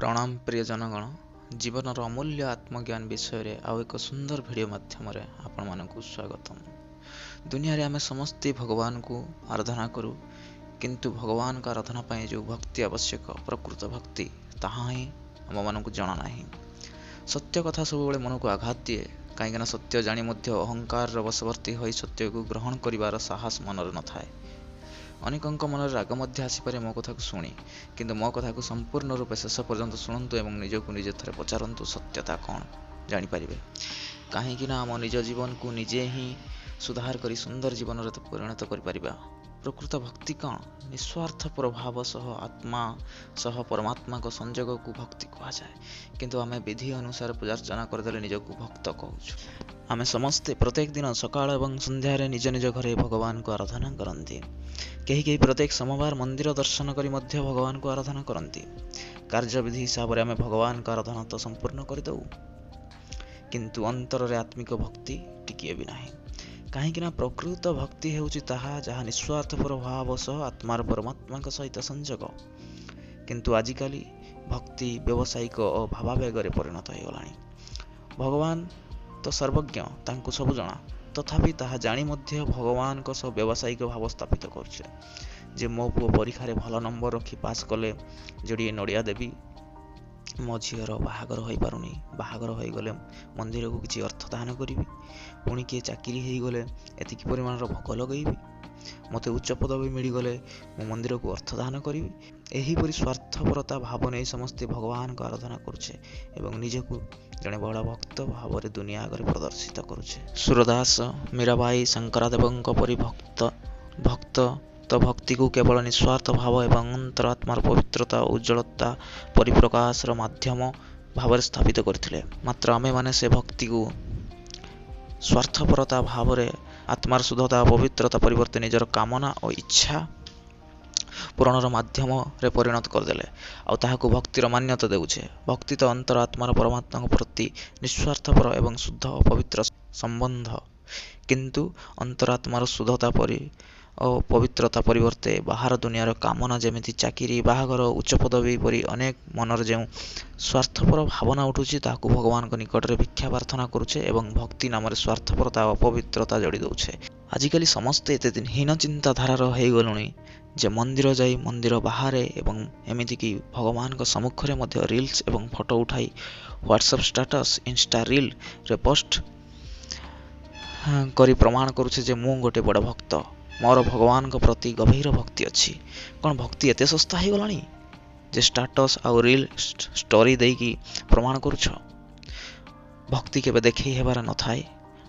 प्रणाम प्रिय जनगण। जीवनर अमूल्य आत्मज्ञान विषय आउ एक सुंदर भिडियो माध्यम आपण मानकु स्वागतम। दुनिया रे आमे समस्ते भगवान को आराधना करू, किंतु भगवान का आराधना पाए जो भक्ति आवश्यक प्रकृत भक्ति ताहा ही आम मानकु जणा नाही। सत्य कथा सब बेले मन को आघात दिए, कहीं सत्य जानी मध्य अहंकार वशवर्ती होई सत्य को ग्रहण करिवार साहस मनर न थाए। अनेकंक मन राग मध्य आसीपे मो कथा को शुणी, किंतु मो कथा को संपूर्ण रूपे शेष पर्यंत शुणु एवं निजक निजे थे पचारतु सत्यता कौन जापर। कहीं आम निज जीवन को निजे ही सुधार कर सुंदर जीवन परिणत कर। प्रकृत भक्ति कौन? निस्वार्थ प्रभाव सह आत्मा सह परमात्मा को संजोग को भक्ति कह जाए, किंतु आम विधि अनुसार पूजार्चना करदे निज को भक्त कहूँ। आम समस्ते प्रत्येक दिन सकाळ एवं संध्यारे निज निज घरे भगवान को आराधना करती। कहीं प्रत्येक सोमवार मंदिर दर्शन करी मध्य भगवान को आराधना करती। कार्यविधि हिसाब से आम भगवान का आराधना तो संपूर्ण करदे, किंतु अंतर रे आत्मिक भक्ति टिकिए भी नहीं। कहीं प्रकृत भक्ति हेउची ताहा जहाँ निस्वार्थ प्रभाव सह आत्मार परमात्मा सहित संजोग, किंतु आजिकाली भक्ति व्यावसायिक और भावावेग परिणत हो गलानी। भगवान तो सर्वज्ञ, तांकु सब जना, तथापि ताहा जानी मध्य भगवान को सब व्यावसायिक भाव स्थापित करुचे। जे मो पुओ परीक्षार भल नंबर रखी पास कले जोड़िए नड़िया देवी, मो झीर बाहागर हो पारुनी, बाहागर हो गले मंदिर को किसी अर्थ दान करी, पुणी किए चाकरी हो गले एतिक परिमाण भोग लगेबी, मते उच्च पदवी मिलगले मो मंदिर को अर्थ दान करी। एहीपरि स्वार्थपरता भाव नहीं समस्ते भगवान को आराधना करुचे एवं निजको जड़े बड़ा भक्त भाव में दुनिया आगे प्रदर्शित करुचे। सूरदास, मीराबाई, शंकरादेव परी भक्त तो भक्ति को केवल निस्वार्थ भाव एवं अंतरात्मार पवित्रता उज्ज्वलता परिप्रकाश माध्यम भाव स्थापित करथिले। मात्र आमे माने से भक्ति को स्वार्थपरता भाव में आत्मार शुद्धता पवित्रता परिवर्तन निजर कामना और इच्छा पूरणर माध्यम रे परिणत करदेले आ ताहाको भक्तिर मान्यता देउछे। भक्ति तो अंतरात्मार परमात्मा प्रति निस्वार्थपर एवं शुद्ध और पवित्र संबंध, किंतु अंतरात्मार शुद्धता और पवित्रता परिवर्ते बाहर दुनियार कामना जेमिति चाकरी बाहागर उच्च पदवी परी अनेक मनर जो स्वार्थपर भावना उठुची ताहाको भगवान को निकट रे भिक्षा प्रार्थना करुचे एवं भक्ति नाम स्वार्थपरता और पवित्रता जोड़ी दउछे। आजिकाली समस्ते एते दिन हीन चिंताधारार हो गलुणी जे मंदिर जाई मंदिर बाहर एवं एमिति कि भगवान को सम्मुख रे मध्य रील्स एवं फोटो उठाई व्हाट्सएप स्टेटस इंस्टा रील रे पोस्ट करी प्रमाण करुचे जे मु गोटे बड़ भक्त, मोर भगवान को प्रति गभीर भक्ति अच्छी। कौन भक्ति एते सस्ता हो गलानी जे स्टेटस आउ रील स्टोरी देकी प्रमाण करुछ? भक्ति केबे देखई हेबार न थाए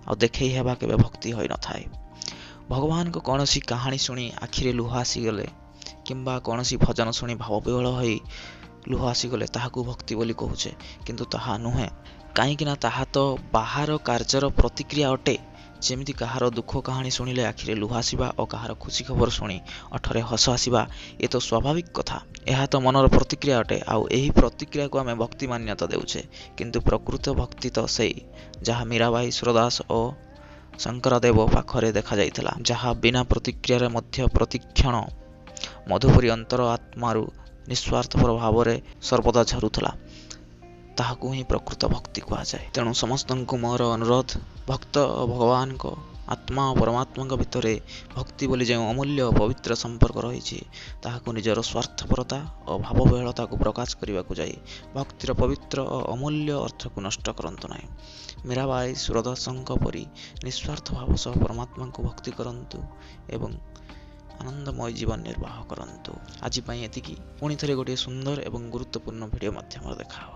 आ देखई हेबा केबे भक्ति होई न थाए। भगवान को कौन सी कहानी शुणी आखिरे लुह आसीगले किंबा कौन सी भजन शुणी भावविहल हो लुह आसीगले ताहाकू भक्ति बोली कहूचे, किंतु ताहा नुहे। कहीं ताहा तो बाहर कार्यर प्रतिक्रिया अटे। जेमिति कहार दुख कहानी शुणिले आखिरे लुह आसवा और कहार खुशी खबर शुणी अठरे हस आसवा, ये तो स्वाभाविक कथा। यह तो मनर प्रतिक्रिया अटे, आउ एही प्रतिक्रिया को आमे भक्ति मान्यता देउछे, किंतु प्रकृत भक्ति तो सही जहाँ मीराबाई, सूरदास और शंकरदेव पाखरे देखा जाइथिला, जहाँ बिना प्रतिक्रिया मध्य प्रतिक्षण मधुपुरी अंतर आत्मारु निस्वार्थ भाव में सर्वदा झरुथला, ताहाकू ही प्रकृत भक्ति कहा जाए। तेणु समस्त को मोर अनुरोध, भक्त और भगवान को आत्मा और परमात्मा भितर भक्ति बोली जो अमूल्य और पवित्र संपर्क रही ताहाकू निजर स्वार्थपरता और भावविहलता को प्रकाश करने को जाए भक्तिर पवित्र और अमूल्य अर्थ को नष्ट करंतु नहीं। मीराबाई, सूरदासंक परी निस्वार्थ भाव सह परमात्मा को भक्ति करंतु एवं आनंदमय जीवन निर्वाह करंतु। आज एतिकी पुणी थे गोटे सुंदर एवं गुरुत्वपूर्ण भिडियो माध्यम देखा।